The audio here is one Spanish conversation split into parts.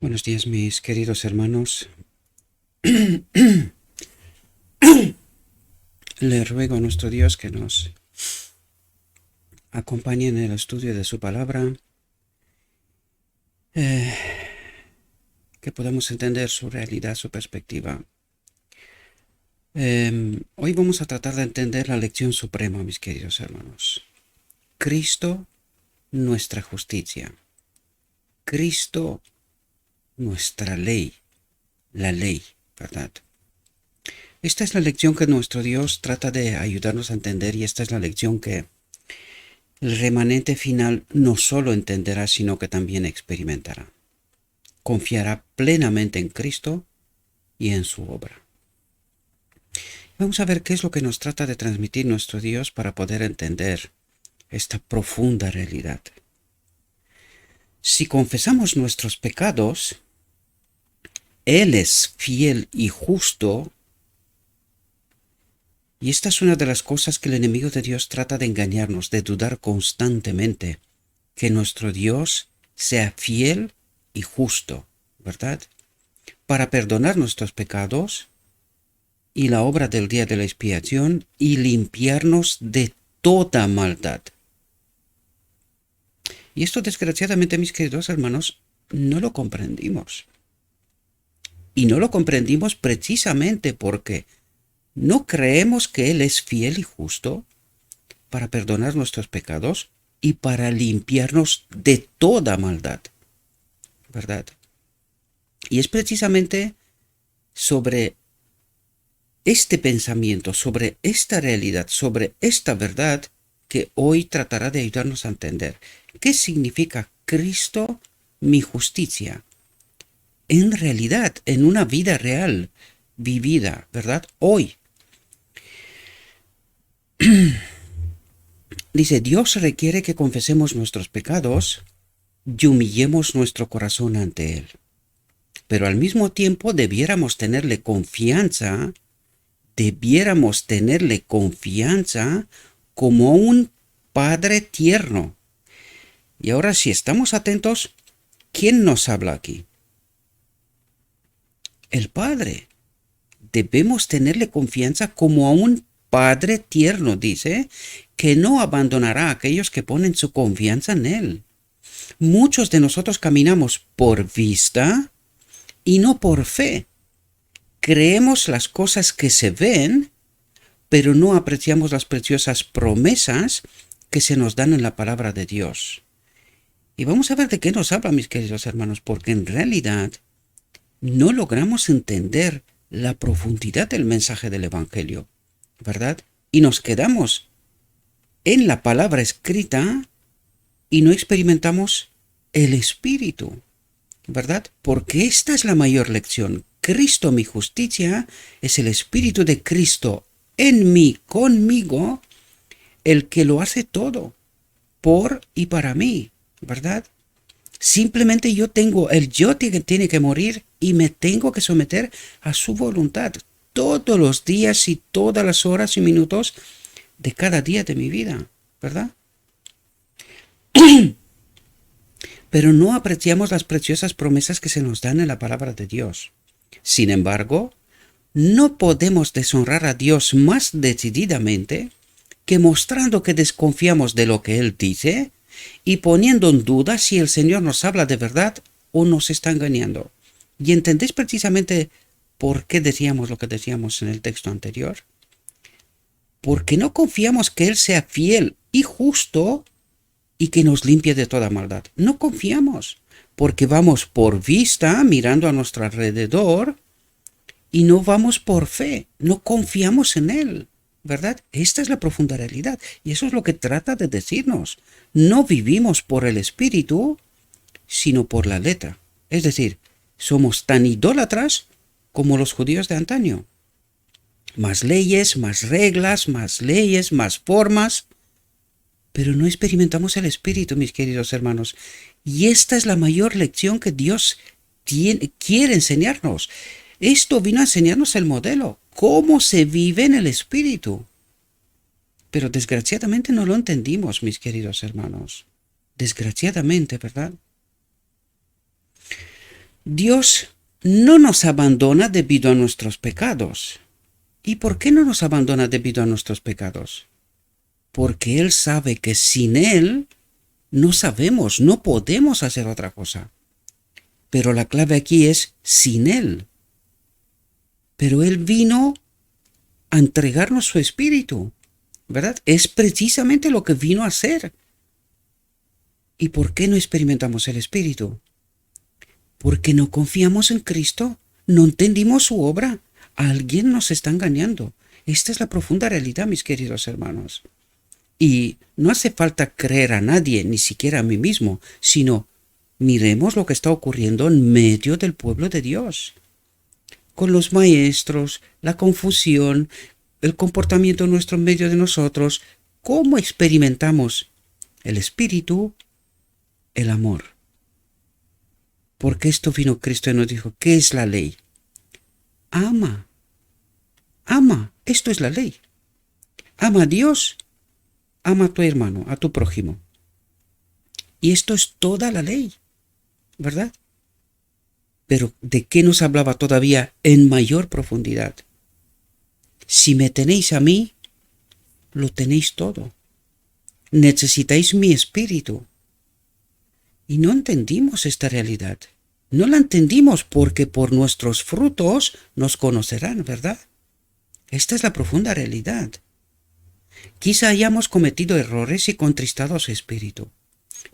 Buenos días, mis queridos hermanos. Le ruego a nuestro Dios que nos acompañe en el estudio de su palabra, eh, que podamos entender su realidad, su perspectiva. Hoy vamos a tratar de entender la lección suprema, mis queridos hermanos. Cristo, nuestra justicia. Cristo, nuestra ley. La ley, ¿verdad? Esta es la lección que nuestro Dios trata de ayudarnos a entender, y esta es la lección que el remanente final no solo entenderá, sino que también experimentará. Confiará plenamente en Cristo y en su obra. Vamos a ver qué es lo que nos trata de transmitir nuestro Dios para poder entender esta profunda realidad. Si confesamos nuestros pecados, Él es fiel y justo. Y esta es una de las cosas que el enemigo de Dios trata de engañarnos, de dudar constantemente, que nuestro Dios sea fiel y justo, ¿verdad? Para perdonar nuestros pecados y la obra del día de la expiación y limpiarnos de toda maldad. Y esto, desgraciadamente, mis queridos hermanos, no lo comprendimos. Y no lo comprendimos precisamente porque no creemos que Él es fiel y justo para perdonar nuestros pecados y para limpiarnos de toda maldad, ¿verdad? Y es precisamente sobre este pensamiento, sobre esta realidad, sobre esta verdad, que hoy tratará de ayudarnos a entender qué significa Cristo, mi justicia, en realidad, en una vida real, vivida, ¿verdad? Hoy. Dice, Dios requiere que confesemos nuestros pecados y humillemos nuestro corazón ante Él. Pero al mismo tiempo debiéramos tenerle confianza como un Padre tierno. Y ahora, si estamos atentos, ¿quién nos habla aquí? El Padre. Debemos tenerle confianza como a un Padre tierno, dice, que no abandonará a aquellos que ponen su confianza en Él. Muchos de nosotros caminamos por vista y no por fe. Creemos las cosas que se ven, pero no apreciamos las preciosas promesas que se nos dan en la palabra de Dios. Y vamos a ver de qué nos habla, mis queridos hermanos, porque en realidad no logramos entender la profundidad del mensaje del Evangelio, ¿verdad? Y nos quedamos en la palabra escrita y no experimentamos el Espíritu, ¿verdad? Porque esta es la mayor lección. Cristo, mi justicia, es el Espíritu de Cristo en mí, conmigo, el que lo hace todo, por y para mí, ¿verdad? Simplemente el yo tiene que morir y me tengo que someter a su voluntad todos los días y todas las horas y minutos de cada día de mi vida, ¿verdad? Pero no apreciamos las preciosas promesas que se nos dan en la palabra de Dios. Sin embargo, no podemos deshonrar a Dios más decididamente que mostrando que desconfiamos de lo que Él dice y poniendo en duda si el Señor nos habla de verdad o nos está engañando. ¿Y entendéis precisamente por qué decíamos lo que decíamos en el texto anterior? Porque no confiamos que Él sea fiel y justo y que nos limpie de toda maldad. No confiamos, porque vamos por vista, mirando a nuestro alrededor, y no vamos por fe, no confiamos en Él, ¿verdad? Esta es la profunda realidad, y eso es lo que trata de decirnos. No vivimos por el Espíritu, sino por la letra. Es decir, somos tan idólatras como los judíos de antaño. Más leyes, más reglas, más leyes, más formas, pero no experimentamos el Espíritu, mis queridos hermanos. Y esta es la mayor lección que Dios quiere enseñarnos. Esto vino a enseñarnos el modelo, cómo se vive en el Espíritu. Pero desgraciadamente no lo entendimos, mis queridos hermanos. Desgraciadamente, ¿verdad? Dios no nos abandona debido a nuestros pecados. ¿Y por qué no nos abandona debido a nuestros pecados? Porque Él sabe que sin Él no sabemos, no podemos hacer otra cosa. Pero la clave aquí es sin Él. Pero Él vino a entregarnos su espíritu, ¿verdad? Es precisamente lo que vino a hacer. ¿Y por qué no experimentamos el espíritu? Porque no confiamos en Cristo, no entendimos su obra. Alguien nos está engañando. Esta es la profunda realidad, mis queridos hermanos. Y no hace falta creer a nadie, ni siquiera a mí mismo, sino miremos lo que está ocurriendo en medio del pueblo de Dios. Con los maestros, la confusión, el comportamiento nuestro en medio de nosotros, cómo experimentamos el espíritu, el amor. Porque esto vino Cristo y nos dijo, ¿qué es la ley? Ama, ama, esto es la ley. Ama a Dios, ama a tu hermano, a tu prójimo. Y esto es toda la ley, ¿verdad? Pero ¿de qué nos hablaba todavía en mayor profundidad? Si me tenéis a mí, lo tenéis todo. Necesitáis mi espíritu. Y no entendimos esta realidad. No la entendimos porque por nuestros frutos nos conocerán, ¿verdad? Esta es la profunda realidad. Quizá hayamos cometido errores y contristado a su espíritu.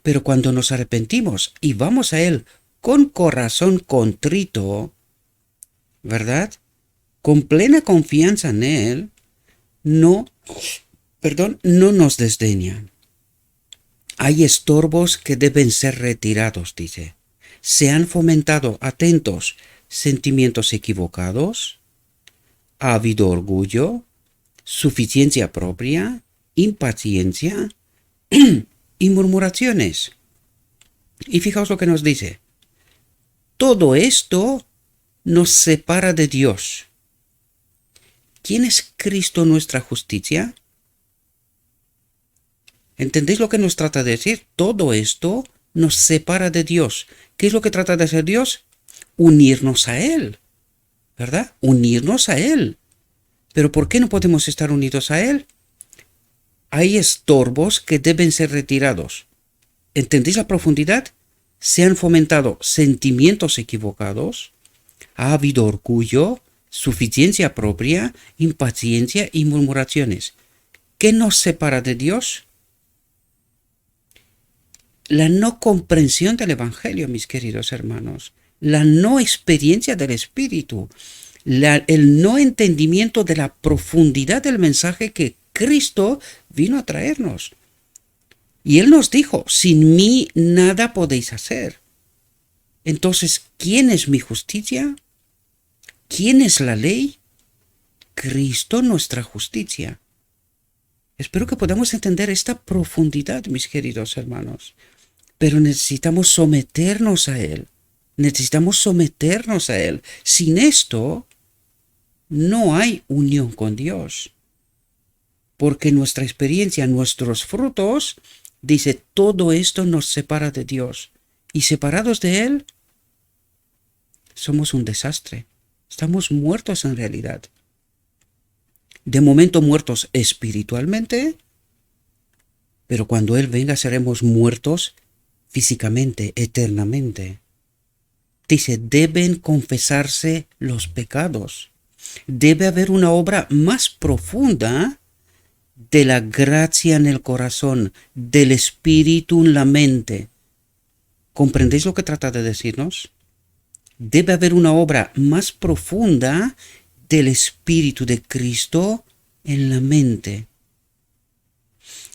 Pero cuando nos arrepentimos y vamos a Él con corazón contrito, ¿verdad? Con plena confianza en Él, no nos desdeña. Hay estorbos que deben ser retirados, dice. Se han fomentado, atentos, sentimientos equivocados, ha habido orgullo, suficiencia propia, impaciencia y murmuraciones. Y fijaos lo que nos dice. Todo esto nos separa de Dios. ¿Quién es Cristo nuestra justicia? ¿Entendéis lo que nos trata de decir? Todo esto nos separa de Dios. ¿Qué es lo que trata de hacer Dios? Unirnos a Él, ¿verdad? Unirnos a Él. ¿Pero por qué no podemos estar unidos a Él? Hay estorbos que deben ser retirados. ¿Entendéis la profundidad? Se han fomentado sentimientos equivocados, ha habido orgullo, suficiencia propia, impaciencia y murmuraciones. ¿Qué nos separa de Dios? La no comprensión del Evangelio, mis queridos hermanos, la no experiencia del Espíritu, el no entendimiento de la profundidad del mensaje que Cristo vino a traernos. Y Él nos dijo, sin mí nada podéis hacer. Entonces, ¿quién es mi justicia? ¿Quién es la ley? Cristo nuestra justicia. Espero que podamos entender esta profundidad, mis queridos hermanos. Pero necesitamos someternos a Él. Necesitamos someternos a Él. Sin esto, no hay unión con Dios. Porque nuestra experiencia, nuestros frutos, dice, todo esto nos separa de Dios. Y separados de Él, somos un desastre. Estamos muertos en realidad. De momento muertos espiritualmente, pero cuando Él venga seremos muertos físicamente, eternamente. Dice, deben confesarse los pecados. Debe haber una obra más profunda de la gracia en el corazón, del espíritu en la mente. ¿Comprendéis lo que trata de decirnos? Debe haber una obra más profunda del espíritu de Cristo en la mente.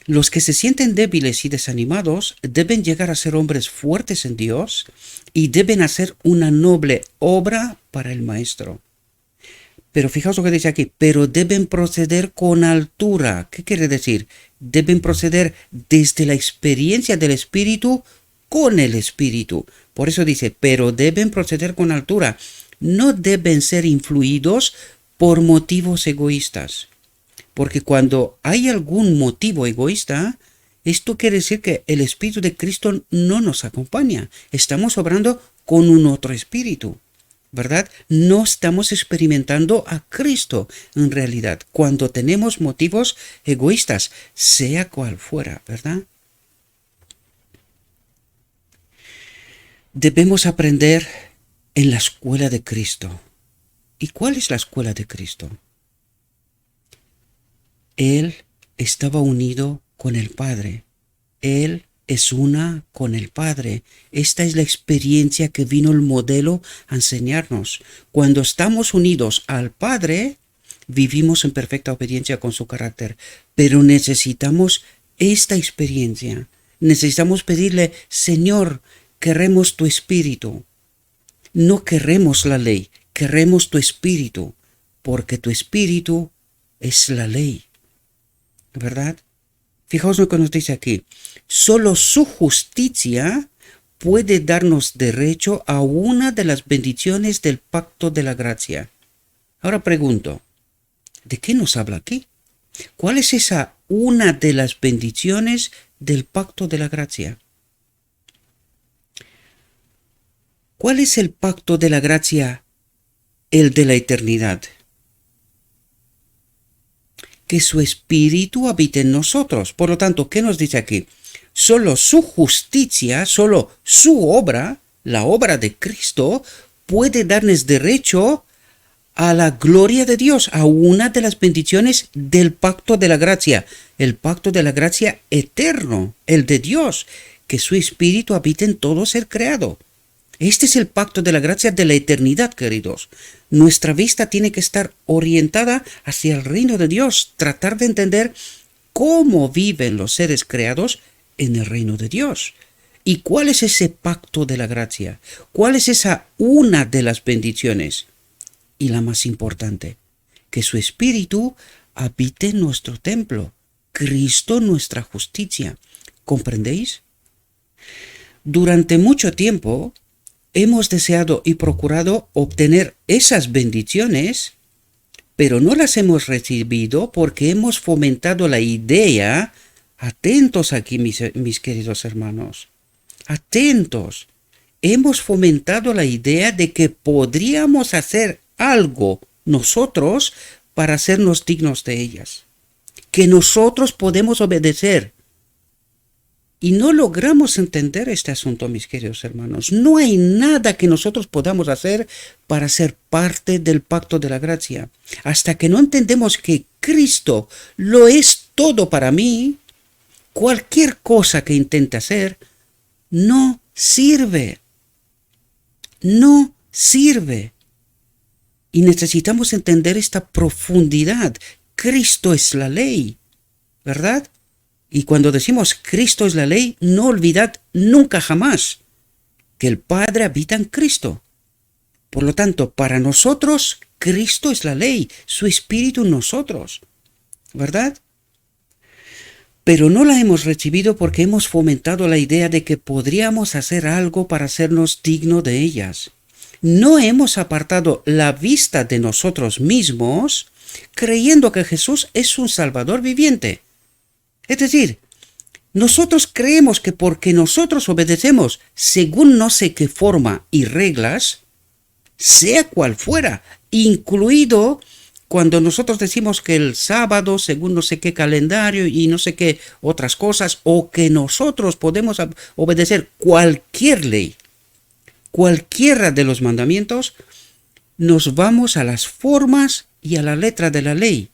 Los que se sienten débiles y desanimados deben llegar a ser hombres fuertes en Dios y deben hacer una noble obra para el Maestro. Pero fijaos lo que dice aquí, pero deben proceder con altura. ¿Qué quiere decir? Deben proceder desde la experiencia del Espíritu con el Espíritu. Por eso dice, pero deben proceder con altura. No deben ser influidos por motivos egoístas. Porque cuando hay algún motivo egoísta, esto quiere decir que el Espíritu de Cristo no nos acompaña. Estamos obrando con un otro espíritu, ¿verdad? No estamos experimentando a Cristo en realidad cuando tenemos motivos egoístas, sea cual fuera, ¿verdad? Debemos aprender en la escuela de Cristo. ¿Y cuál es la escuela de Cristo? Él estaba unido con el Padre. Él es una con el Padre. Esta es la experiencia que vino el modelo a enseñarnos. Cuando estamos unidos al Padre, vivimos en perfecta obediencia con su carácter. Pero necesitamos esta experiencia. Necesitamos pedirle, Señor, queremos tu espíritu. No queremos la ley, queremos tu espíritu, porque tu espíritu es la ley, ¿verdad? Fijaos lo que nos dice aquí. Solo su justicia puede darnos derecho a una de las bendiciones del pacto de la gracia. Ahora pregunto, ¿de qué nos habla aquí? ¿Cuál es esa una de las bendiciones del pacto de la gracia? ¿Cuál es el pacto de la gracia? El de la eternidad. Que su espíritu habite en nosotros. Por lo tanto, ¿qué nos dice aquí? Solo su justicia, solo su obra, la obra de Cristo, puede darnos derecho a la gloria de Dios, a una de las bendiciones del pacto de la gracia, el pacto de la gracia eterno, el de Dios, que su espíritu habite en todo ser creado. Este es el pacto de la gracia de la eternidad, queridos. Nuestra vista tiene que estar orientada hacia el reino de Dios, tratar de entender cómo viven los seres creados en el reino de Dios. ¿Y cuál es ese pacto de la gracia? ¿Cuál es esa una de las bendiciones? Y la más importante, que su espíritu habite en nuestro templo, Cristo nuestra justicia. ¿Comprendéis? Durante mucho tiempo hemos deseado y procurado obtener esas bendiciones, pero no las hemos recibido porque hemos fomentado la idea, atentos aquí mis queridos hermanos, atentos, hemos fomentado la idea de que podríamos hacer algo nosotros para hacernos dignos de ellas, que nosotros podemos obedecer. Y no logramos entender este asunto, mis queridos hermanos. No hay nada que nosotros podamos hacer para ser parte del pacto de la gracia. Hasta que no entendemos que Cristo lo es todo para mí, cualquier cosa que intente hacer no sirve. No sirve. Y necesitamos entender esta profundidad. Cristo es la ley, ¿verdad? Y cuando decimos Cristo es la ley, no olvidad nunca jamás que el Padre habita en Cristo. Por lo tanto, para nosotros, Cristo es la ley, su Espíritu en nosotros, ¿verdad? Pero no la hemos recibido porque hemos fomentado la idea de que podríamos hacer algo para hacernos dignos de ellas. No hemos apartado la vista de nosotros mismos creyendo que Jesús es un Salvador viviente. Es decir, nosotros creemos que porque nosotros obedecemos según no sé qué forma y reglas, sea cual fuera, incluido cuando nosotros decimos que el sábado, según no sé qué calendario y no sé qué otras cosas, o que nosotros podemos obedecer cualquier ley, cualquiera de los mandamientos, nos vamos a las formas y a la letra de la ley,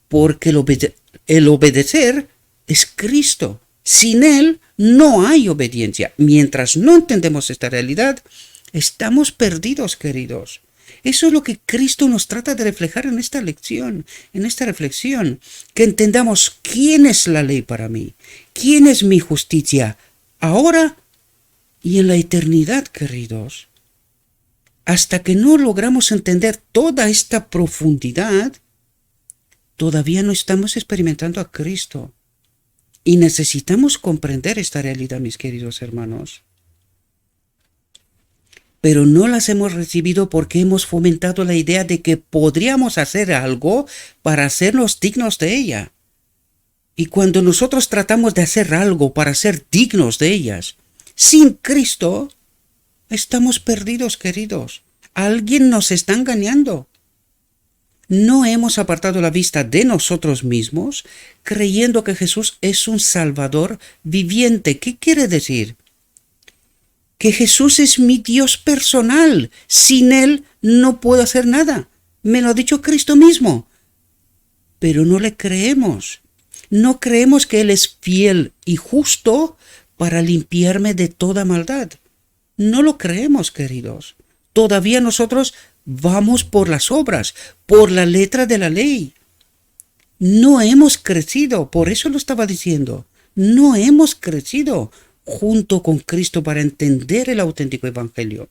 porque el obedecer es Cristo. Sin Él no hay obediencia. Mientras no entendemos esta realidad, estamos perdidos, queridos. Eso es lo que Cristo nos trata de reflejar en esta lección, en esta reflexión. Que entendamos quién es la ley para mí, quién es mi justicia, ahora y en la eternidad, queridos. Hasta que no logramos entender toda esta profundidad, todavía no estamos experimentando a Cristo. Y necesitamos comprender esta realidad, mis queridos hermanos. Pero no las hemos recibido porque hemos fomentado la idea de que podríamos hacer algo para hacernos dignos de ella. Y cuando nosotros tratamos de hacer algo para ser dignos de ellas, sin Cristo, Estamos perdidos, queridos. Alguien nos está engañando. No hemos apartado la vista de nosotros mismos, creyendo que Jesús es un Salvador viviente. ¿Qué quiere decir? Que Jesús es mi Dios personal. Sin Él no puedo hacer nada. Me lo ha dicho Cristo mismo. Pero no le creemos. No creemos que Él es fiel y justo para limpiarme de toda maldad. No lo creemos, queridos. Todavía nosotros vamos por las obras, por la letra de la ley. No hemos crecido, por eso lo estaba diciendo. No hemos crecido junto con Cristo para entender el auténtico evangelio.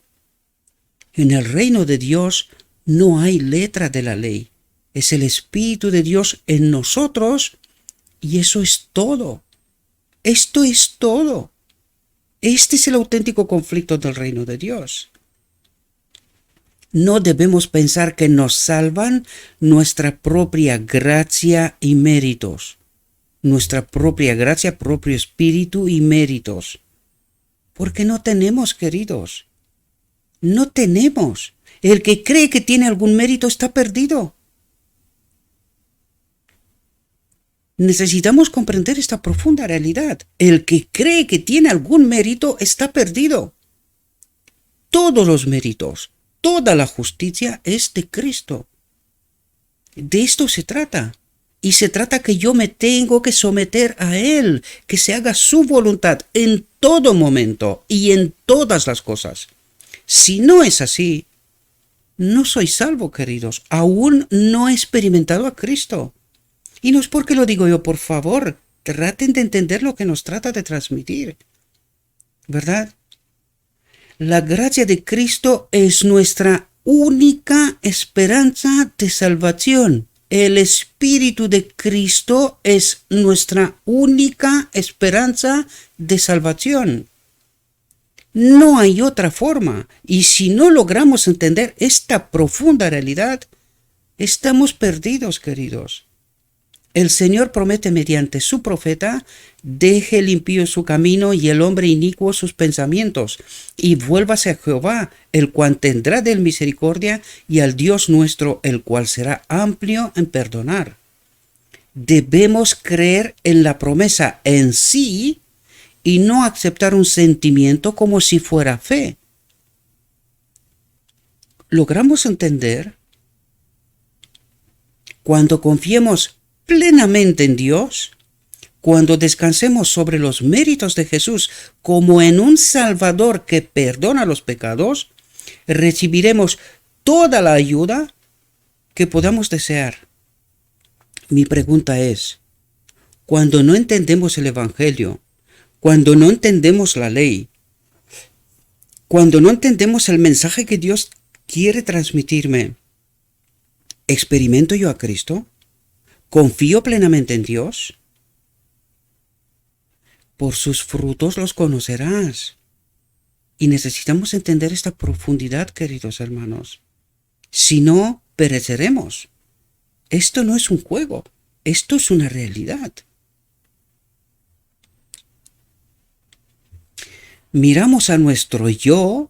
En el reino de Dios no hay letra de la ley. Es el Espíritu de Dios en nosotros y eso es todo. Esto es todo. Este es el auténtico conflicto del reino de Dios. No debemos pensar que nos salvan nuestra propia gracia y méritos. Nuestra propia gracia, propio espíritu y méritos. Porque no tenemos, queridos. No tenemos. El que cree que tiene algún mérito está perdido. Necesitamos comprender esta profunda realidad. El que cree que tiene algún mérito está perdido. Todos los méritos, toda la justicia es de Cristo. De esto se trata. Y se trata que yo me tengo que someter a Él, que se haga su voluntad en todo momento y en todas las cosas. Si no es así, no soy salvo, queridos. Aún no he experimentado a Cristo. Y no es porque lo digo yo, por favor, traten de entender lo que nos trata de transmitir. ¿Verdad? La gracia de Cristo es nuestra única esperanza de salvación. El Espíritu de Cristo es nuestra única esperanza de salvación. No hay otra forma. Y si no logramos entender esta profunda realidad, estamos perdidos, queridos. El Señor promete mediante su profeta, deje el impío su camino y el hombre inicuo sus pensamientos, y vuélvase a Jehová, el cual tendrá de él misericordia, y al Dios nuestro, el cual será amplio en perdonar. Debemos creer en la promesa en sí y no aceptar un sentimiento como si fuera fe. ¿Logramos entender? Cuando confiemos plenamente en Dios, cuando descansemos sobre los méritos de Jesús como en un Salvador que perdona los pecados, recibiremos toda la ayuda que podamos desear. Mi pregunta es, cuando no entendemos el Evangelio, cuando no entendemos la ley, cuando no entendemos el mensaje que Dios quiere transmitirme, ¿experimento yo a Cristo? ¿Confío plenamente en Dios? Por sus frutos los conocerás. Y necesitamos entender esta profundidad, queridos hermanos. Si no, pereceremos. Esto no es un juego, esto es una realidad. Miramos a nuestro yo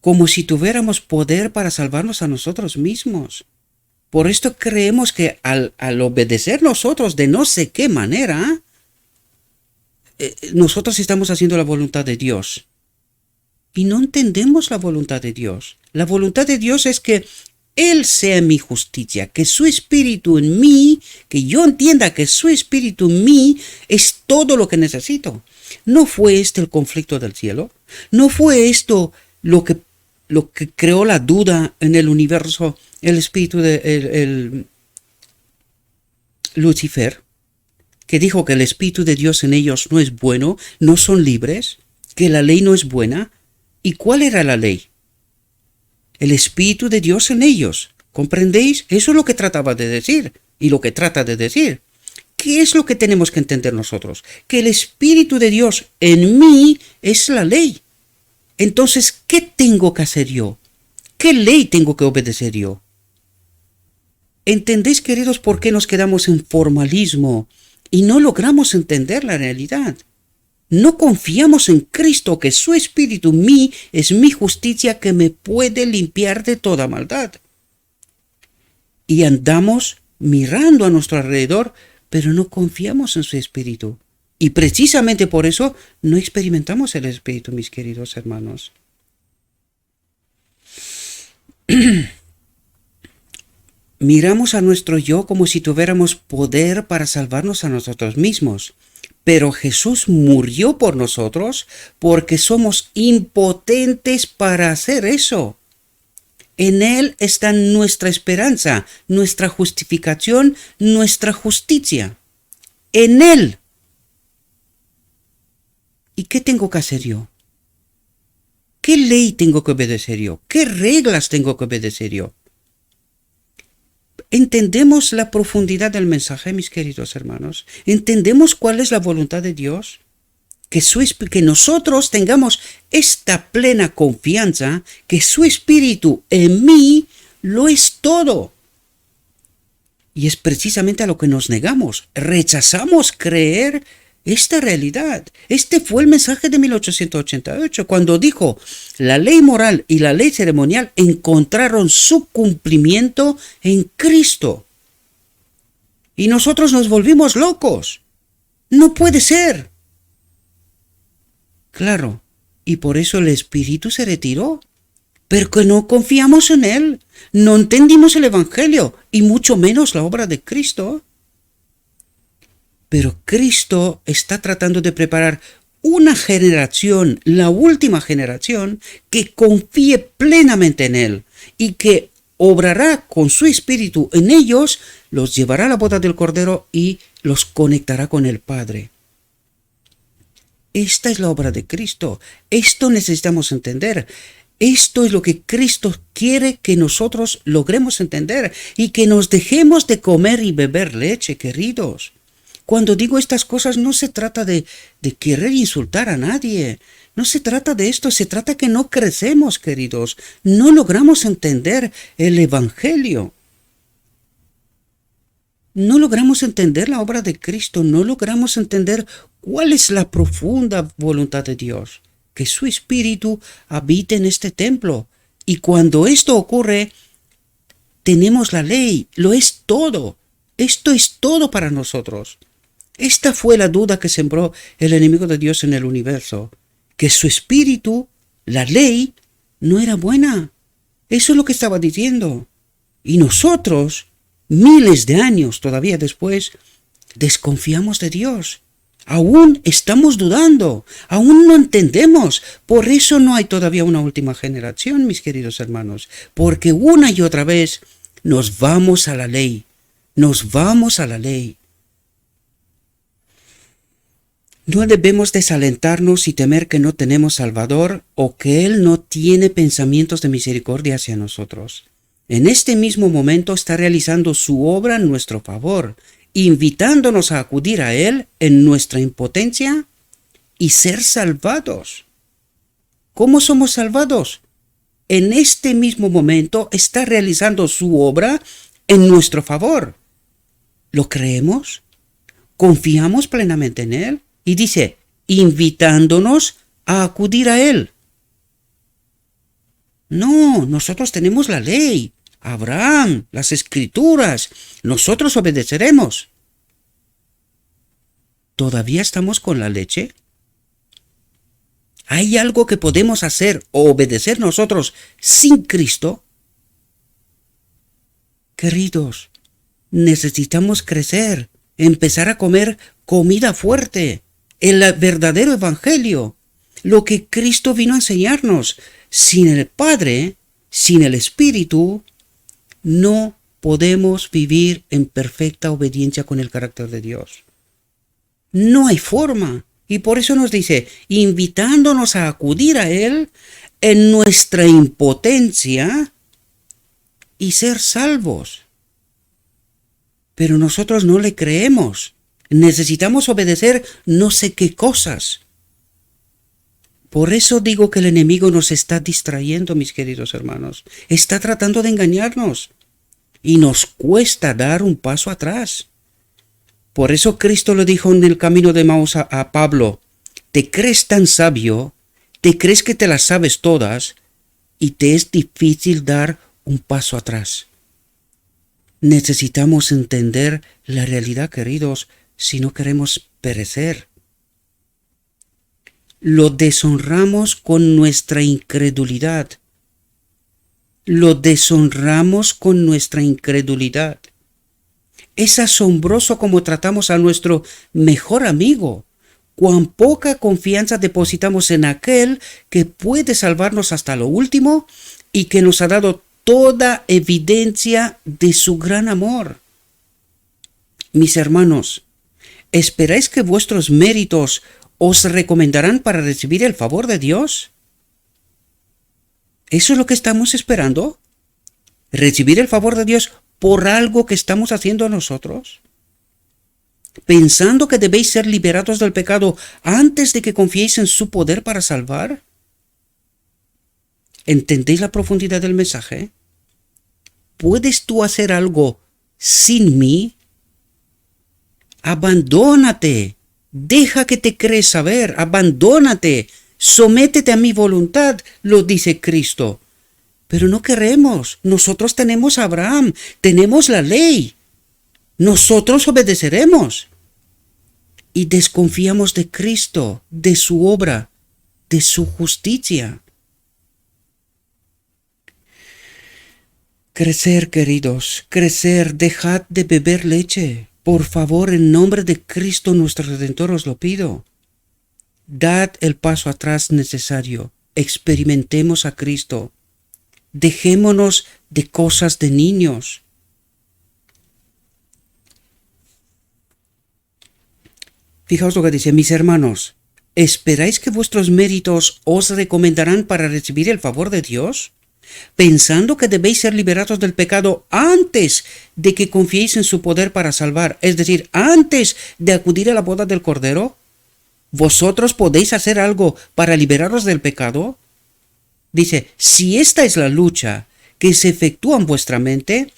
como si tuviéramos poder para salvarnos a nosotros mismos. Por esto creemos que al obedecer nosotros de no sé qué manera, nosotros estamos haciendo la voluntad de Dios. Y no entendemos la voluntad de Dios. La voluntad de Dios es que Él sea mi justicia, que su espíritu en mí, que yo entienda que su espíritu en mí es todo lo que necesito. ¿No fue este el conflicto del cielo? ¿No fue esto lo que creó la duda en el universo, el espíritu de Lucifer, que dijo que el espíritu de Dios en ellos no es bueno, no son libres, que la ley no es buena? ¿Y cuál era la ley? El espíritu de Dios en ellos. ¿Comprendéis? Eso es lo que trataba de decir y lo que trata de decir. ¿Qué es lo que tenemos que entender nosotros? Que el espíritu de Dios en mí es la ley. Entonces, ¿qué tengo que hacer yo? ¿Qué ley tengo que obedecer yo? ¿Entendéis, queridos, por qué nos quedamos en formalismo y no logramos entender la realidad? No confiamos en Cristo, que su Espíritu mí es mi justicia que me puede limpiar de toda maldad. Y andamos mirando a nuestro alrededor, pero no confiamos en su Espíritu. Y precisamente por eso no experimentamos el Espíritu, mis queridos hermanos. Miramos a nuestro yo como si tuviéramos poder para salvarnos a nosotros mismos. Pero Jesús murió por nosotros porque somos impotentes para hacer eso. En Él está nuestra esperanza, nuestra justificación, nuestra justicia. En Él. ¿Y qué tengo que hacer yo? ¿Qué ley tengo que obedecer yo? ¿Qué reglas tengo que obedecer yo? ¿Entendemos la profundidad del mensaje, mis queridos hermanos? ¿Entendemos cuál es la voluntad de Dios? Que nosotros tengamos esta plena confianza que su Espíritu en mí lo es todo. Y es precisamente a lo que nos negamos. Rechazamos creer esta realidad. Este fue el mensaje de 1888, cuando dijo: la ley moral y la ley ceremonial encontraron su cumplimiento en Cristo. Y nosotros nos volvimos locos. No puede ser. Claro, y por eso el Espíritu se retiró. Pero que no confiamos en Él. No entendimos el Evangelio, y mucho menos la obra de Cristo. Pero Cristo está tratando de preparar una generación, la última generación, que confíe plenamente en Él y que obrará con su Espíritu en ellos, los llevará a la boda del Cordero y los conectará con el Padre. Esta es la obra de Cristo. Esto necesitamos entender. Esto es lo que Cristo quiere que nosotros logremos entender y que nos dejemos de comer y beber leche, queridos. Cuando digo estas cosas no se trata de querer insultar a nadie. No se trata de esto, se trata que no crecemos, queridos. No logramos entender el Evangelio. No logramos entender la obra de Cristo. No logramos entender cuál es la profunda voluntad de Dios. Que su Espíritu habite en este templo. Y cuando esto ocurre, tenemos la ley. Lo es todo. Esto es todo para nosotros. Esta fue la duda que sembró el enemigo de Dios en el universo, que su Espíritu, la ley, no era buena. Eso es lo que estaba diciendo. Y nosotros, miles de años todavía después, desconfiamos de Dios. Aún estamos dudando, aún no entendemos. Por eso no hay todavía una última generación, mis queridos hermanos, porque una y otra vez nos vamos a la ley, nos vamos a la ley. No debemos desalentarnos y temer que no tenemos Salvador o que Él no tiene pensamientos de misericordia hacia nosotros. En este mismo momento está realizando su obra en nuestro favor, invitándonos a acudir a Él en nuestra impotencia y ser salvados. ¿Cómo somos salvados? En este mismo momento está realizando su obra en nuestro favor. ¿Lo creemos? ¿Confiamos plenamente en Él? Y dice, invitándonos a acudir a Él. No, nosotros tenemos la ley, Abraham, las Escrituras, nosotros obedeceremos. ¿Todavía estamos con la leche? ¿Hay algo que podemos hacer o obedecer nosotros sin Cristo? Queridos, necesitamos crecer, empezar a comer comida fuerte, el verdadero evangelio, lo que Cristo vino a enseñarnos. Sin el Padre, sin el Espíritu, no podemos vivir en perfecta obediencia con el carácter de Dios. No hay forma. Y por eso nos dice, invitándonos a acudir a Él en nuestra impotencia y ser salvos. Pero nosotros no le creemos. Necesitamos obedecer no sé qué cosas. Por eso digo que el enemigo nos está distrayendo, mis queridos hermanos. Está tratando de engañarnos. Y nos cuesta dar un paso atrás. Por eso Cristo le dijo en el camino de Maús a Pablo, te crees tan sabio, te crees que te las sabes todas y te es difícil dar un paso atrás. Necesitamos entender la realidad, queridos, si no queremos perecer. Lo deshonramos con nuestra incredulidad. Lo deshonramos con nuestra incredulidad. Es asombroso cómo tratamos a nuestro mejor amigo. Cuán poca confianza depositamos en aquel que puede salvarnos hasta lo último y que nos ha dado toda evidencia de su gran amor. Mis hermanos, ¿esperáis que vuestros méritos os recomendarán para recibir el favor de Dios? ¿Eso es lo que estamos esperando? ¿Recibir el favor de Dios por algo que estamos haciendo nosotros? ¿Pensando que debéis ser liberados del pecado antes de que confiéis en su poder para salvar? ¿Entendéis la profundidad del mensaje? ¿Puedes tú hacer algo sin mí? Abandónate. Deja que te crees saber. Abandónate. Sométete a mi voluntad, lo dice Cristo. Pero no queremos. Nosotros tenemos a Abraham. Tenemos la ley. Nosotros obedeceremos. Y desconfiamos de Cristo, de su obra, de su justicia. Crecer, queridos, crecer, dejad de beber leche. Por favor, en nombre de Cristo nuestro Redentor os lo pido. Dad el paso atrás necesario. Experimentemos a Cristo. Dejémonos de cosas de niños. Fijaos lo que dice, mis hermanos, ¿esperáis que vuestros méritos os recomendarán para recibir el favor de Dios? Pensando que debéis ser liberados del pecado antes de que confiéis en su poder para salvar, es decir, antes de acudir a la boda del Cordero, ¿vosotros podéis hacer algo para liberaros del pecado? Dice, si esta es la lucha que se efectúa en vuestra mente,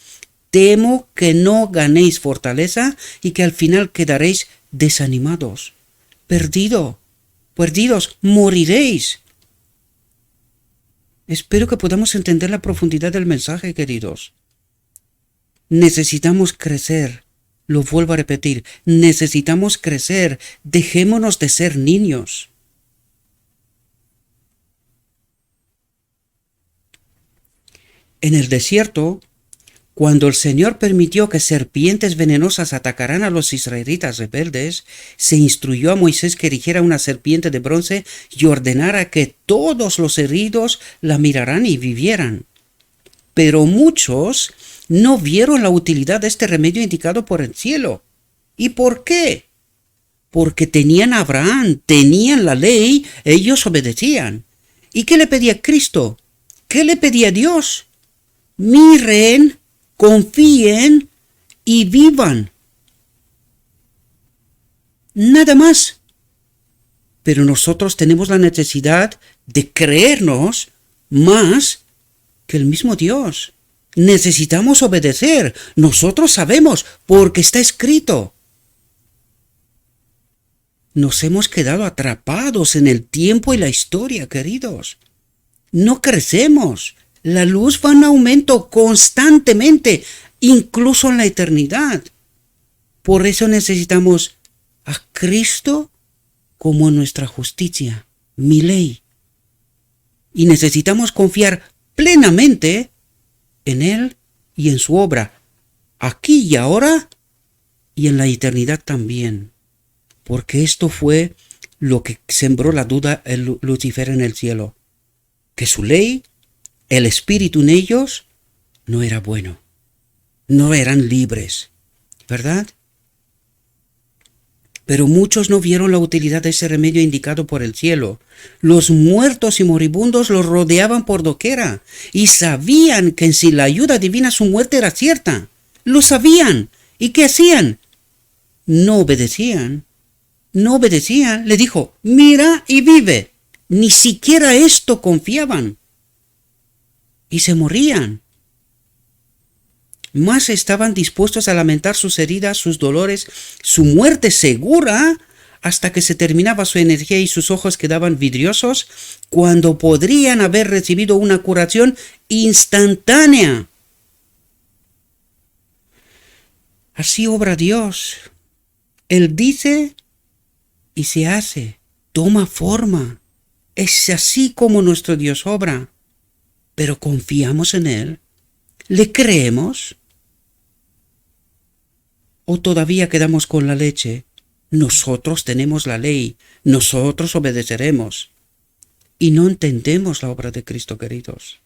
temo que no ganéis fortaleza y que al final quedaréis desanimados, perdidos, moriréis. Espero que podamos entender la profundidad del mensaje, queridos. Necesitamos crecer, lo vuelvo a repetir, necesitamos crecer, dejémonos de ser niños. En el desierto, cuando el Señor permitió que serpientes venenosas atacaran a los israelitas rebeldes, se instruyó a Moisés que erigiera una serpiente de bronce y ordenara que todos los heridos la miraran y vivieran. Pero muchos no vieron la utilidad de este remedio indicado por el cielo. ¿Y por qué? Porque tenían a Abraham, tenían la ley, ellos obedecían. ¿Y qué le pedía Cristo? ¿Qué le pedía Dios? Miren, confíen y vivan. Nada más. Pero nosotros tenemos la necesidad de creernos más que el mismo Dios. Necesitamos obedecer. Nosotros sabemos porque está escrito. Nos hemos quedado atrapados en el tiempo y la historia, queridos. No crecemos. La luz va en aumento constantemente, incluso en la eternidad. Por eso necesitamos a Cristo como nuestra justicia, mi ley. Y necesitamos confiar plenamente en Él y en su obra, aquí y ahora y en la eternidad también. Porque esto fue lo que sembró la duda en Lucifer en el cielo, que su ley, el espíritu en ellos, no era bueno, no eran libres, ¿verdad? Pero muchos no vieron la utilidad de ese remedio indicado por el cielo. Los muertos y moribundos los rodeaban por doquiera y sabían que sin la ayuda divina su muerte era cierta. Lo sabían. ¿Y qué hacían? No obedecían. Le dijo, mira y vive. Ni siquiera esto confiaban. Y se morían. Más estaban dispuestos a lamentar sus heridas, sus dolores, su muerte segura, hasta que se terminaba su energía y sus ojos quedaban vidriosos, cuando podrían haber recibido una curación instantánea. Así obra Dios. Él dice y se hace, toma forma. Es así como nuestro Dios obra. Pero confiamos en Él. ¿Le creemos? ¿O todavía quedamos con la leche? Nosotros tenemos la ley, nosotros obedeceremos. Y no entendemos la obra de Cristo, queridos.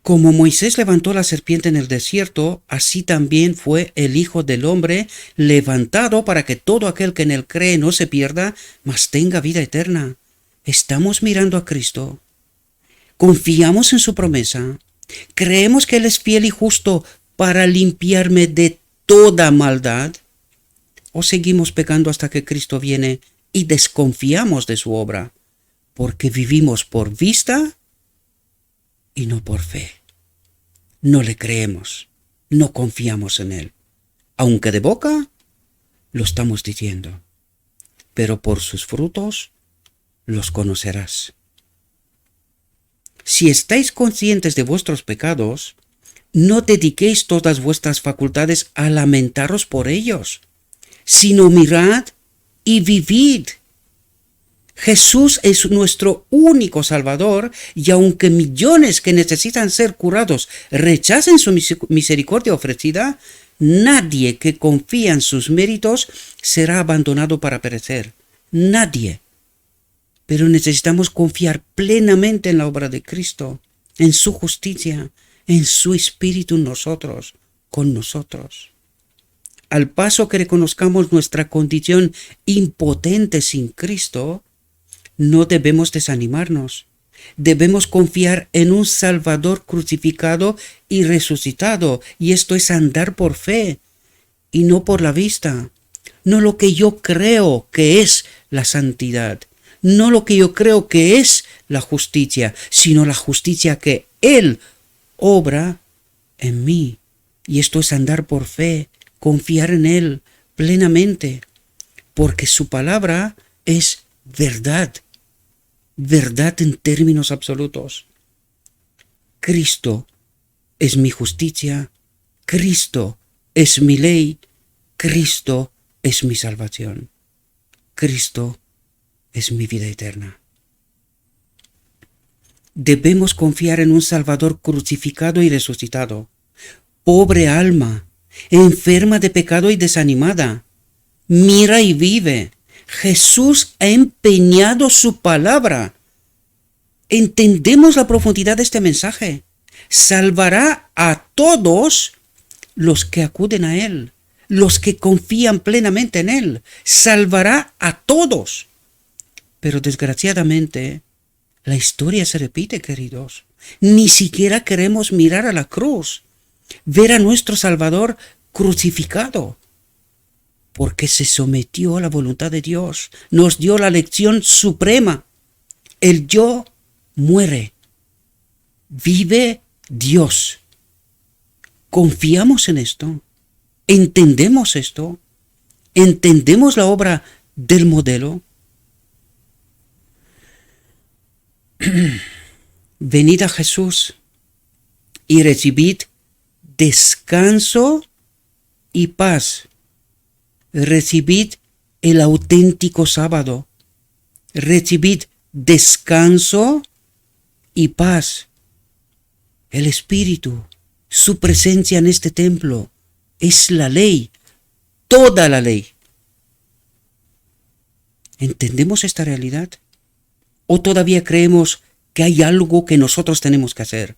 Como Moisés levantó la serpiente en el desierto, así también fue el Hijo del Hombre levantado para que todo aquel que en él cree no se pierda, mas tenga vida eterna. Estamos mirando a Cristo. Confiamos en su promesa. Creemos que Él es fiel y justo para limpiarme de toda maldad. ¿O seguimos pecando hasta que Cristo viene y desconfiamos de su obra? Porque vivimos por vista y no por fe. No le creemos, no confiamos en Él. Aunque de boca lo estamos diciendo, pero por sus frutos los conocerás. Si estáis conscientes de vuestros pecados, no dediquéis todas vuestras facultades a lamentaros por ellos, sino mirad y vivid. Jesús es nuestro único Salvador, y aunque millones que necesitan ser curados rechacen su misericordia ofrecida, nadie que confía en sus méritos será abandonado para perecer. Nadie. Pero necesitamos confiar plenamente en la obra de Cristo, en su justicia, en su Espíritu en nosotros, con nosotros. Al paso que reconozcamos nuestra condición impotente sin Cristo, no debemos desanimarnos. Debemos confiar en un Salvador crucificado y resucitado, y esto es andar por fe y no por la vista. No lo que yo creo que es la santidad, no lo que yo creo que es la justicia, sino la justicia que Él obra en mí. Y esto es andar por fe, confiar en Él plenamente, porque su palabra es verdad, verdad en términos absolutos. Cristo es mi justicia, Cristo es mi ley, Cristo es mi salvación, Cristo es mi vida eterna. Debemos confiar en un Salvador crucificado y resucitado. Pobre alma, enferma de pecado y desanimada, mira y vive. Jesús ha empeñado su palabra. ¿Entendemos la profundidad de este mensaje? Salvará a todos los que acuden a Él, los que confían plenamente en Él. Salvará a todos. Pero desgraciadamente, la historia se repite, queridos. Ni siquiera queremos mirar a la cruz, ver a nuestro Salvador crucificado, porque se sometió a la voluntad de Dios, nos dio la lección suprema. El yo muere, vive Dios. ¿Confiamos en esto? ¿Entendemos esto? ¿Entendemos la obra del modelo? Venid a Jesús y recibid descanso y paz. Recibid el auténtico sábado. Recibid descanso y paz. El Espíritu, su presencia en este templo, es la ley, toda la ley. ¿Entendemos esta realidad? ¿O todavía creemos que hay algo que nosotros tenemos que hacer?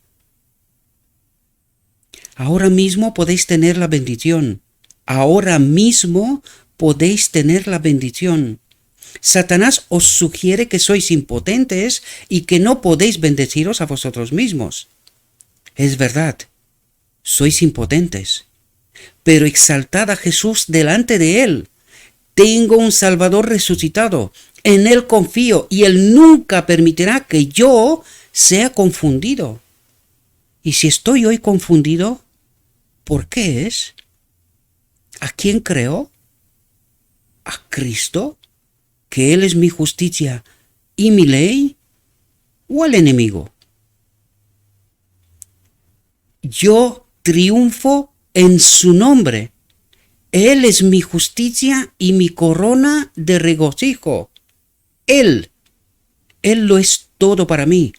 Ahora mismo podéis tener la bendición. Ahora mismo podéis tener la bendición. Satanás os sugiere que sois impotentes y que no podéis bendeciros a vosotros mismos. Es verdad, sois impotentes, pero exaltad a Jesús delante de Él. Tengo un Salvador resucitado, en Él confío y Él nunca permitirá que yo sea confundido. Y si estoy hoy confundido, ¿por qué es? ¿A quién creo? ¿A Cristo? ¿Que Él es mi justicia y mi ley? ¿O al enemigo? Yo triunfo en su nombre. Él es mi justicia y mi corona de regocijo. Él lo es todo para mí.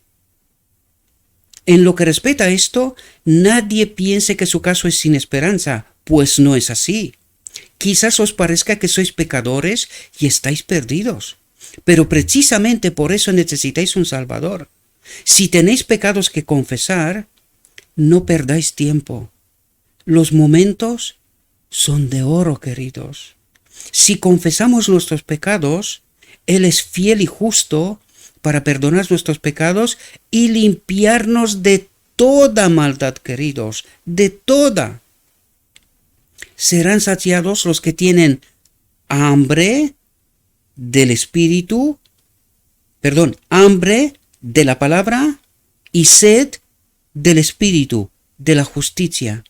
En lo que respecta a esto, nadie piense que su caso es sin esperanza, pues no es así. Quizás os parezca que sois pecadores y estáis perdidos, pero precisamente por eso necesitáis un Salvador. Si tenéis pecados que confesar, no perdáis tiempo. Los momentos son de oro, queridos. Si confesamos nuestros pecados, Él es fiel y justo para perdonar nuestros pecados y limpiarnos de toda maldad, queridos, de toda. Serán saciados los que tienen hambre del Espíritu, hambre de la palabra y sed del Espíritu, de la justicia.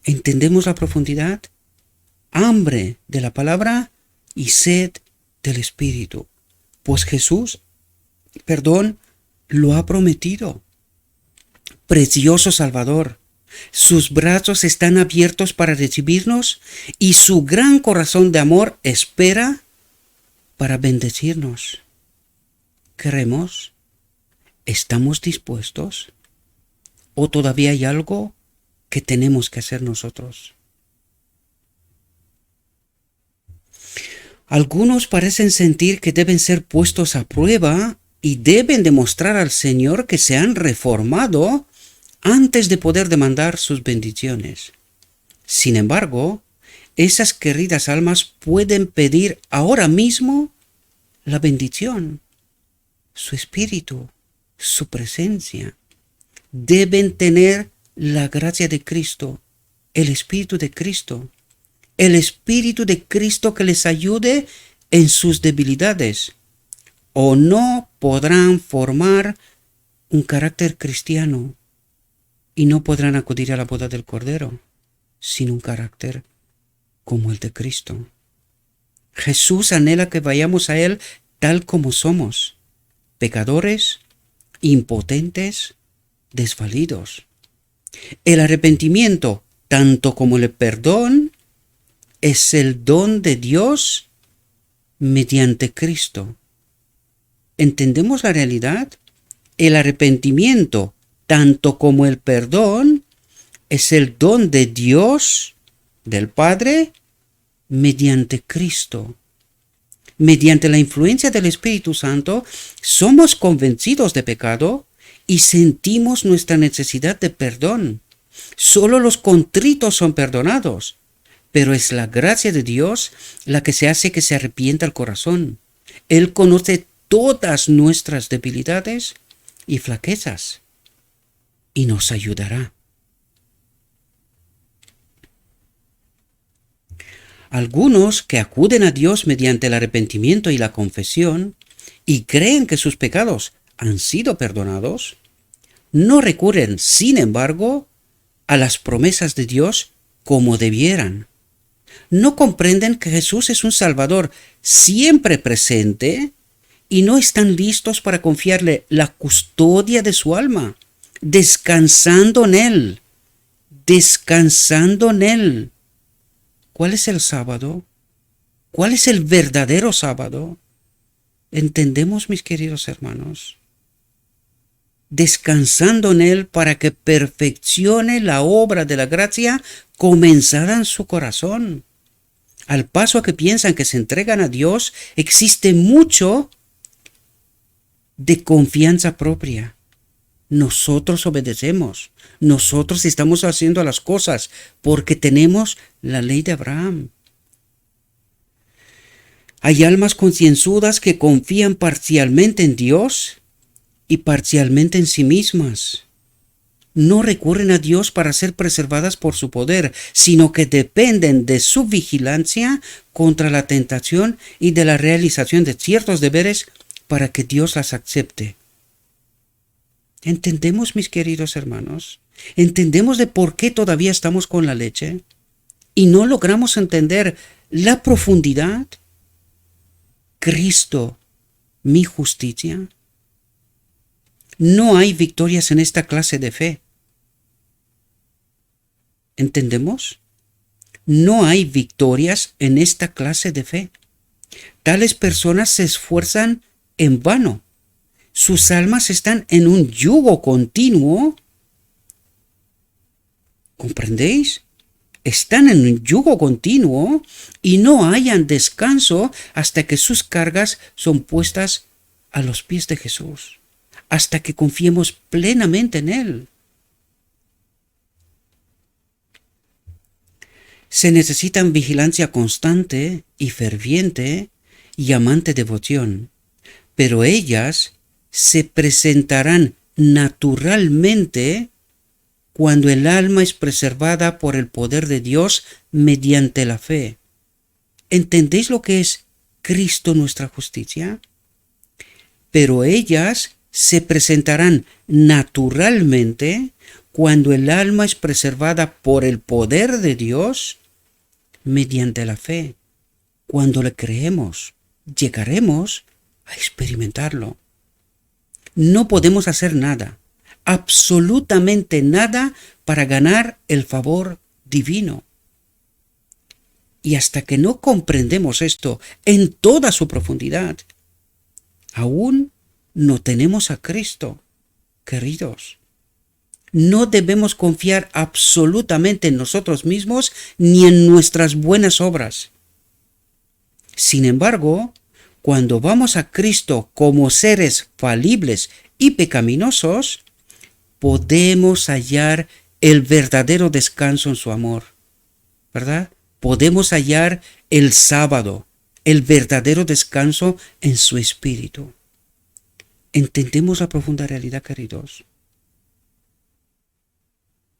¿Entendemos la profundidad? Hambre de la palabra y sed del Espíritu. Pues Jesús, lo ha prometido. Precioso Salvador, sus brazos están abiertos para recibirnos y su gran corazón de amor espera para bendecirnos. ¿Queremos? ¿Estamos dispuestos? ¿O todavía hay algo que tenemos que hacer nosotros? Algunos parecen sentir que deben ser puestos a prueba y deben demostrar al Señor que se han reformado antes de poder demandar sus bendiciones. Sin embargo, esas queridas almas pueden pedir ahora mismo la bendición, su espíritu, su presencia. Deben tener la gracia de Cristo, el Espíritu de Cristo, el Espíritu de Cristo que les ayude en sus debilidades, o no podrán formar un carácter cristiano y no podrán acudir a la boda del Cordero sin un carácter como el de Cristo. Jesús anhela que vayamos a Él tal como somos, pecadores, impotentes, desvalidos. El arrepentimiento, tanto como el perdón, es el don de Dios mediante Cristo. ¿Entendemos la realidad? El arrepentimiento, tanto como el perdón, es el don de Dios, del Padre, mediante Cristo. Mediante la influencia del Espíritu Santo, somos convencidos de pecado y sentimos nuestra necesidad de perdón. Solo los contritos son perdonados, pero es la gracia de Dios la que hace que se arrepienta el corazón. Él conoce todas nuestras debilidades y flaquezas y nos ayudará. Algunos que acuden a Dios mediante el arrepentimiento y la confesión y creen que sus pecados han sido perdonados, no recurren, sin embargo, a las promesas de Dios como debieran. No comprenden que Jesús es un Salvador siempre presente y no están listos para confiarle la custodia de su alma, descansando en Él, descansando en Él. ¿Cuál es el sábado? ¿Cuál es el verdadero sábado? ¿Entendemos, mis queridos hermanos? Descansando en Él para que perfeccione la obra de la gracia comenzada en su corazón. Al paso que piensan que se entregan a Dios, existe mucho de confianza propia. Nosotros obedecemos, nosotros estamos haciendo las cosas porque tenemos la ley de Abraham. Hay almas concienzudas que confían parcialmente en Dios y parcialmente en sí mismas. No recurren a Dios para ser preservadas por su poder, sino que dependen de su vigilancia contra la tentación y de la realización de ciertos deberes para que Dios las acepte. ¿Entendemos, mis queridos hermanos? ¿Entendemos de por qué todavía estamos con la leche? y no logramos entender la profundidad, Cristo, mi justicia, no hay victorias en esta clase de fe. ¿Entendemos? No hay victorias en esta clase de fe. Tales personas se esfuerzan en vano. Sus almas están en un yugo continuo. ¿Comprendéis? Están en un yugo continuo y no hallan descanso hasta que sus cargas son puestas a los pies de Jesús, hasta que confiemos plenamente en Él. Se necesitan vigilancia constante y ferviente y amante devoción, pero ellas se presentarán naturalmente cuando el alma es preservada por el poder de Dios mediante la fe. ¿Entendéis lo que es Cristo nuestra justicia? Pero ellas se presentarán naturalmente cuando el alma es preservada por el poder de Dios mediante la fe. Cuando le creemos, llegaremos a experimentarlo. No podemos hacer nada, absolutamente nada, para ganar el favor divino. Y hasta que no comprendemos esto en toda su profundidad, aún no tenemos a Cristo, queridos. No debemos confiar absolutamente en nosotros mismos ni en nuestras buenas obras. Sin embargo, cuando vamos a Cristo como seres falibles y pecaminosos, podemos hallar el verdadero descanso en su amor, ¿verdad? Podemos hallar el sábado, el verdadero descanso en su espíritu. ¿Entendemos la profunda realidad, queridos?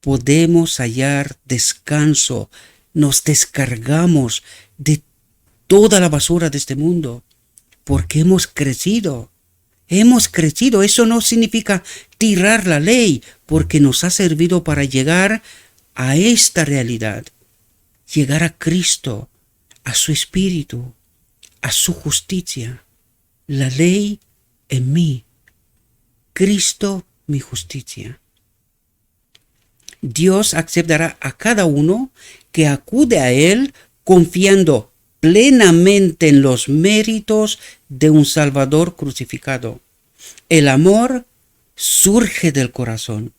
Podemos hallar descanso, nos descargamos de toda la basura de este mundo, porque hemos crecido. Eso no significa tirar la ley, porque nos ha servido para llegar a esta realidad, llegar a Cristo, a su espíritu, a su justicia. La ley en mí, Cristo mi justicia. Dios aceptará a cada uno que acude a Él confiando plenamente en los méritos de un Salvador crucificado. El amor surge del corazón,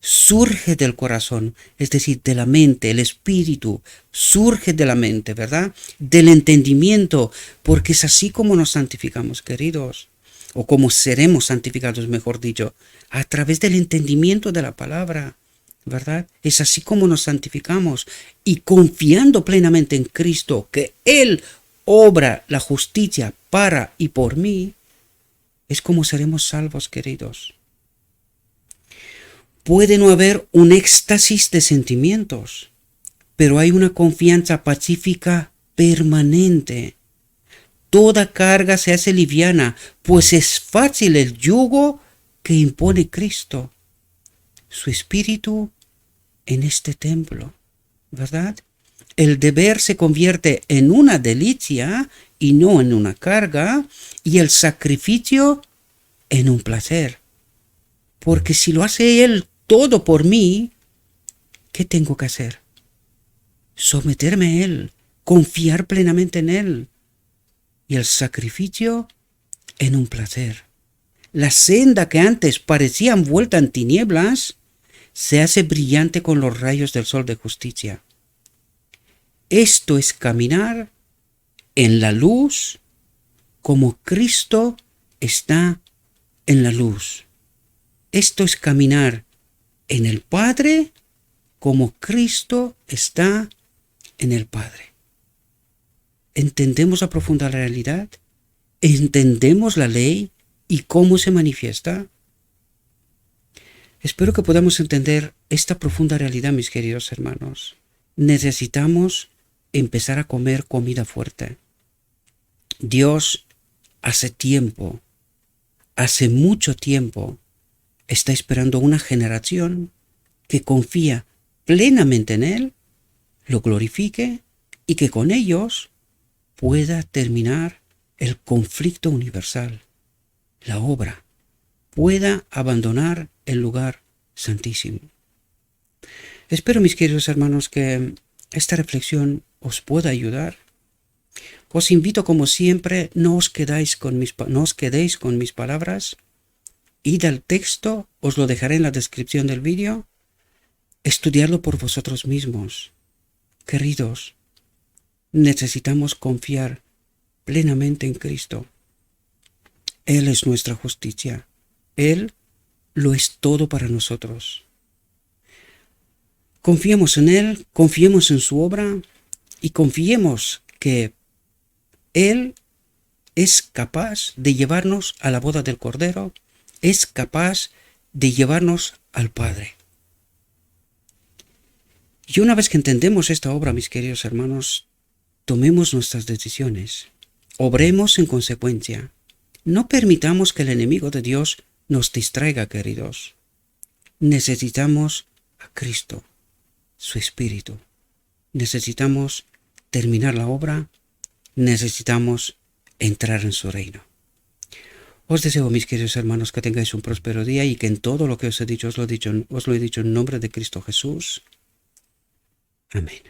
es decir, de la mente, el espíritu surge de la mente, ¿verdad? Del entendimiento, porque es así como nos santificamos, queridos, o como seremos santificados, mejor dicho, a través del entendimiento de la palabra, ¿verdad? Es así como nos santificamos, y confiando plenamente en Cristo, que Él obra la justicia para y por mí, es como seremos salvos, queridos. Puede no haber un éxtasis de sentimientos, pero hay una confianza pacífica permanente. Toda carga se hace liviana, pues es fácil el yugo que impone Cristo, su espíritu en este templo, ¿verdad? El deber se convierte en una delicia y no en una carga, y el sacrificio en un placer. Porque si lo hace Él todo por mí, ¿qué tengo que hacer? Someterme a Él, confiar plenamente en Él. Y el sacrificio en un placer. La senda que antes parecía envuelta en tinieblas se hace brillante con los rayos del sol de justicia. Esto es caminar en la luz como Cristo está en la luz. Esto es caminar en el Padre como Cristo está en el Padre. ¿Entendemos la profunda realidad? ¿Entendemos la ley y cómo se manifiesta? Espero que podamos entender esta profunda realidad, mis queridos hermanos. Necesitamos empezar a comer comida fuerte. Dios hace mucho tiempo, está esperando una generación que confía plenamente en Él lo glorifique y que con ellos pueda terminar el conflicto universal, la obra, pueda abandonar el lugar santísimo. Espero, mis queridos hermanos, que esta reflexión os pueda ayudar. Os invito, como siempre, no os quedéis con mis palabras. Id al texto, os lo dejaré en la descripción del vídeo. Estudiarlo por vosotros mismos. Queridos, necesitamos confiar plenamente en Cristo. Él es nuestra justicia. Él lo es todo para nosotros. Confiemos en Él, confiemos en su obra y confiemos que Él es capaz de llevarnos a la boda del Cordero, es capaz de llevarnos al Padre. Y una vez que entendemos esta obra, mis queridos hermanos, tomemos nuestras decisiones, obremos en consecuencia. No permitamos que el enemigo de Dios nos distraiga, queridos. Necesitamos a Cristo, su Espíritu. Necesitamos terminar la obra, necesitamos entrar en su reino. Os deseo, mis queridos hermanos, que tengáis un próspero día y que en todo lo que os he dicho, os lo he dicho en nombre de Cristo Jesús. Amén.